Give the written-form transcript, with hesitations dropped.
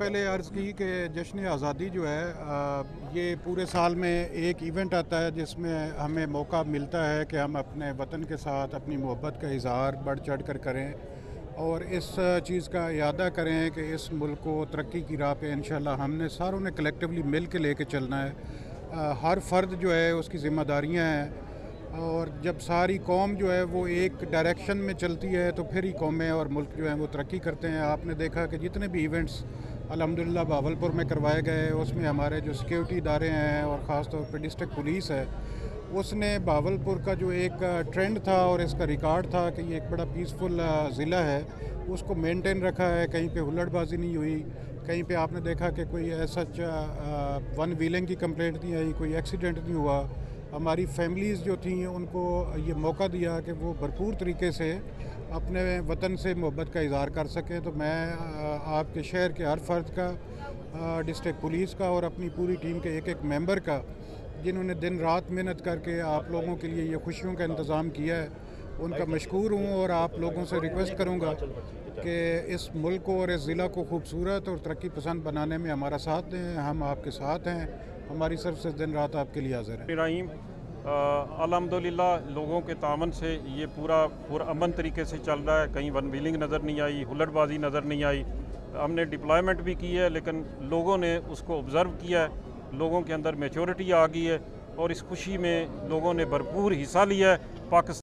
पहले अर्ज़ की कि जश्न आज़ादी जो है ये पूरे साल में एक इवेंट आता है जिसमें हमें मौका मिलता है कि हम अपने वतन के साथ अपनी मोहब्बत का इज़हार बढ़ चढ़ कर करें और इस चीज़ का इरादा करें कि इस मुल्क को तरक्की की राह पे इंशाल्लाह हमने सारों ने कलेक्टिवली मिल के लेके चलना है। हर फ़र्द जो है उसकी ज़िम्मेदारियाँ हैं और जब सारी कौम जो है वो एक डायरेक्शन में चलती है तो फिर ही कौमें और मुल्क जो हैं वो तरक्की करते हैं। आपने देखा कि जितने भी इवेंट्स अल्हम्दुलिल्लाह भावलपुर में करवाए गए उसमें हमारे जो सिक्योरिटी इदारे हैं और ख़ास तौर पे डिस्ट्रिक्ट पुलिस है उसने भावलपुर का जो एक ट्रेंड था और इसका रिकॉर्ड था कि ये एक बड़ा पीसफुल ज़िला है उसको मेंटेन रखा है। कहीं पे हुल्लड़बाजी नहीं हुई, कहीं पे आपने देखा कि कोई ऐसा वन व्हीलिंग की कंप्लेंट नहीं आई, कोई एक्सीडेंट नहीं हुआ। हमारी फैमिलीज़ जो थी उनको ये मौका दिया कि वो भरपूर तरीके से अपने वतन से मोहब्बत का इज़हार कर सकें। तो मैं आपके शहर के हर फ़र्द का, डिस्ट्रिक्ट पुलिस का और अपनी पूरी टीम के एक एक मेंबर का जिन्होंने दिन रात मेहनत करके आप लोगों के लिए ये खुशियों का इंतज़ाम किया है, उनका मशकूर हूँ। और आप लोगों से रिक्वेस्ट करूँगा कि इस मुल्क को और इस ज़िला को खूबसूरत और तरक्की पसंद बनाने में हमारा साथ दें। हम आपके साथ हैं, हमारी तरफ से दिन रात आपके लिए हाज़िर है। रहीम अल्हम्दुलिल्लाह लोगों के तामन से ये पूरा अमन तरीके से चल रहा है। कहीं वन व्हीलिंग नज़र नहीं आई, हुल्लड़बाजी नज़र नहीं आई। हमने डिप्लॉयमेंट भी की है लेकिन लोगों ने उसको ऑब्ज़र्व किया है, लोगों के अंदर मैच्योरिटी आ गई है और इस खुशी में लोगों ने भरपूर हिस्सा लिया है। पाकिस्तान